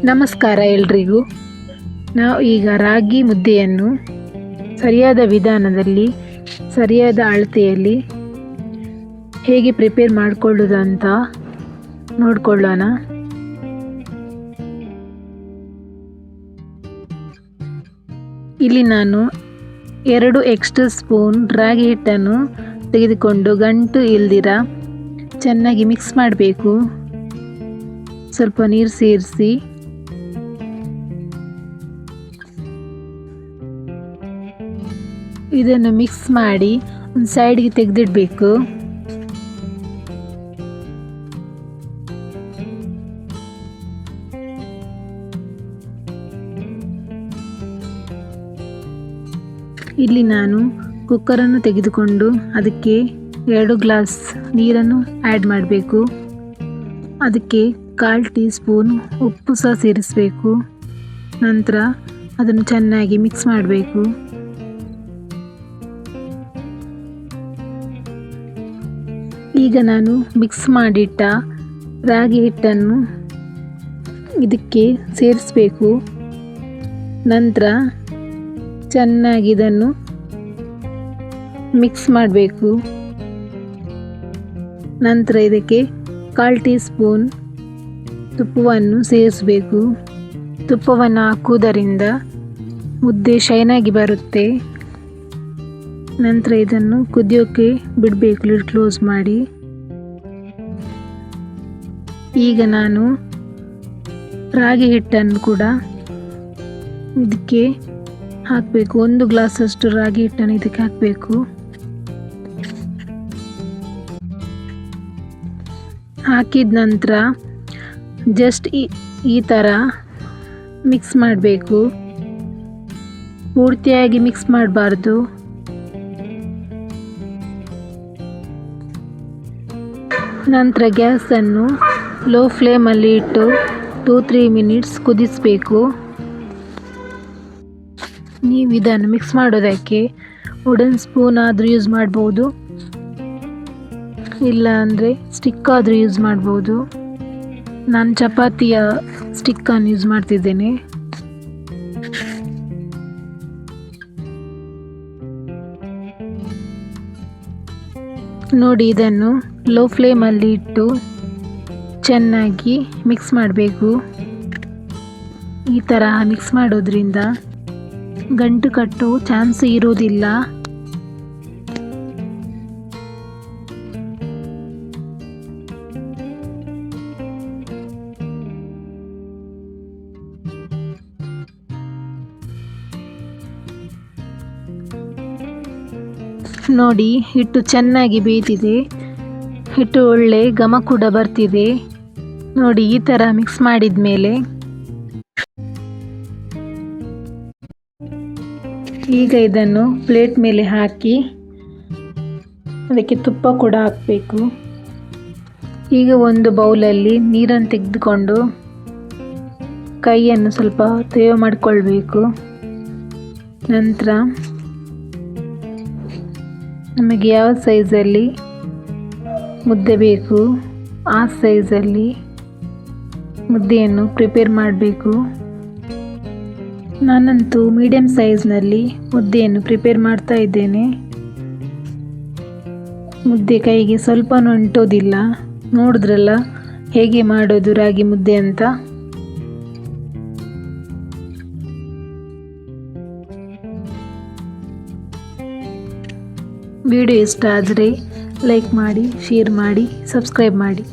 ನಮಸ್ಕಾರ ಎಲ್ರಿಗೂ. ನಾವು ಈಗ ರಾಗಿ ಮುದ್ದೆಯನ್ನು ಸರಿಯಾದ ವಿಧಾನದಲ್ಲಿ ಸರಿಯಾದ ಅಳತೆಯಲ್ಲಿ ಹೇಗೆ ಪ್ರಿಪೇರ್ ಮಾಡಿಕೊಳ್ಳೋದು ಅಂತ ನೋಡಿಕೊಳ್ಳೋಣ. ಇಲ್ಲಿ ನಾನು 2 ಎಕ್ಸ್ಟ್ರಾ ಸ್ಪೂನ್ ರಾಗಿ ಹಿಟ್ಟನ್ನು ತೆಗೆದುಕೊಂಡು ಗಂಟು ಇಲ್ದಿರ ಚೆನ್ನಾಗಿ ಮಿಕ್ಸ್ ಮಾಡಬೇಕು. ಸ್ವಲ್ಪ ನೀರು ಸೇರಿಸಿ ಇದನ್ನು ಮಿಕ್ಸ್ ಮಾಡಿ ಒಂದು ಸೈಡ್ಗೆ ತೆಗೆದಿಡಬೇಕು. ಇಲ್ಲಿ ನಾನು ಕುಕ್ಕರನ್ನು ತೆಗೆದುಕೊಂಡು ಅದಕ್ಕೆ 2 ಗ್ಲಾಸ್ ನೀರನ್ನು ಆ್ಯಡ್ ಮಾಡಬೇಕು. ಅದಕ್ಕೆ 1/4 ಟೀ ಸ್ಪೂನ್ ಉಪ್ಪು ಸಹ ಸೇರಿಸಬೇಕು. ನಂತರ ಅದನ್ನು ಚೆನ್ನಾಗಿ ಮಿಕ್ಸ್ ಮಾಡಬೇಕು. ಈಗ ನಾನು ಮಿಕ್ಸ್ ಮಾಡಿಟ್ಟ ರಾಗಿ ಹಿಟ್ಟನ್ನು ಇದಕ್ಕೆ ಸೇರಿಸಬೇಕು. ನಂತರ ಚೆನ್ನಾಗಿ ಇದನ್ನು ಮಿಕ್ಸ್ ಮಾಡಬೇಕು. ನಂತರ ಇದಕ್ಕೆ 1/4 ಟೀ ಸ್ಪೂನ್ ತುಪ್ಪವನ್ನು ಸೇರಿಸಬೇಕು. ತುಪ್ಪವನ್ನು ಹಾಕುವುದರಿಂದ ಮುದ್ದೆ ಶೈನಾಗಿ ಬರುತ್ತೆ. ನಂತರ ಇದನ್ನು ಕುದಿಯೋಕ್ಕೆ ಬಿಡಬೇಕು, ಲಿಡ್ ಕ್ಲೋಸ್ ಮಾಡಿ. ಈಗ ನಾನು ರಾಗಿ ಹಿಟ್ಟನ್ನು ಕೂಡ ಇದಕ್ಕೆ ಹಾಕಬೇಕು. 1 ಗ್ಲಾಸಷ್ಟು ರಾಗಿ ಹಿಟ್ಟನ್ನು ಇದಕ್ಕೆ ಹಾಕಬೇಕು. ಹಾಕಿದ ನಂತರ ಜಸ್ಟ್ ಈ ಥರ ಮಿಕ್ಸ್ ಮಾಡಬೇಕು. ಪೂರ್ತಿಯಾಗಿ ಮಿಕ್ಸ್ ಮಾಡಬಾರ್ದು. ನಂತರ ಗ್ಯಾಸನ್ನು ಲೋ ಫ್ಲೇಮಲ್ಲಿ ಇಟ್ಟು 2-3 ಮಿನಿಟ್ಸ್ ಕುದಿಸಬೇಕು. ನೀವು ಇದನ್ನು ಮಿಕ್ಸ್ ಮಾಡೋದಕ್ಕೆ ವುಡನ್ ಸ್ಪೂನ್ ಆದರೂ ಯೂಸ್ ಮಾಡ್ಬೋದು, ಇಲ್ಲ ಅಂದರೆ ಸ್ಟಿಕ್ ಆದರೂ ಯೂಸ್ ಮಾಡ್ಬೋದು. ನಾನು ಚಪಾತಿಯ ಸ್ಟಿಕ್ಕನ್ನು ಯೂಸ್ ಮಾಡ್ತಿದ್ದೇನೆ. ನೋಡಿ, ಇದನ್ನು ಲೋ ಫ್ಲೇಮಲ್ಲಿ ಇಟ್ಟು ಚೆನ್ನಾಗಿ ಮಿಕ್ಸ್ ಮಾಡಬೇಕು. ಈ ಥರ ಮಿಕ್ಸ್ ಮಾಡೋದ್ರಿಂದ ಗಂಟು ಕಟ್ಟೋ ಚಾನ್ಸ್ ಇರೋದಿಲ್ಲ. ನೋಡಿ, ಹಿಟ್ಟು ಚೆನ್ನಾಗಿ ಬೇಯ್ತಿದೆ. ಹಿಟ್ಟು ಒಳ್ಳೆ ಘಮ ಕೂಡ ಬರ್ತಿದೆ. ನೋಡಿ, ಈ ಥರ ಮಿಕ್ಸ್ ಮಾಡಿದ ಮೇಲೆ ಈಗ ಇದನ್ನು ಪ್ಲೇಟ್ ಮೇಲೆ ಹಾಕಿ ಅದಕ್ಕೆ ತುಪ್ಪ ಕೂಡ ಹಾಕಬೇಕು. ಈಗ ಒಂದು ಬೌಲಲ್ಲಿ ನೀರನ್ನು ತೆಗೆದುಕೊಂಡು ಕೈಯನ್ನು ಸ್ವಲ್ಪ ತೇವ ಮಾಡಿಕೊಳ್ಬೇಕು. ನಂತರ ನಮಗೆ ಯಾವ ಸೈಜಲ್ಲಿ ಮುದ್ದೆ ಬೇಕು ಆ ಸೈಜಲ್ಲಿ ಮುದ್ದೆಯನ್ನು ಪ್ರಿಪೇರ್ ಮಾಡಬೇಕು. ನಾನಂತೂ ಮೀಡಿಯಮ್ ಸೈಜ್ನಲ್ಲಿ ಮುದ್ದೆಯನ್ನು ಪ್ರಿಪೇರ್ ಮಾಡ್ತಾ ಇದ್ದೇನೆ. ಮುದ್ದೆ ಕೈಗೆ ಸ್ವಲ್ಪನೂ ಅಂಟೋದಿಲ್ಲ. ನೋಡಿದ್ರಲ್ಲ ಹೇಗೆ ಮಾಡೋದು ರಾಗಿ ಮುದ್ದೆ ಅಂತ. ವಿಡಿಯೋ ಇಷ್ಟ ಆದರೆ ಲೈಕ್ ಮಾಡಿ, ಶೇರ್ ಮಾಡಿ, ಸಬ್ಸ್ಕ್ರೈಬ್ ಮಾಡಿ.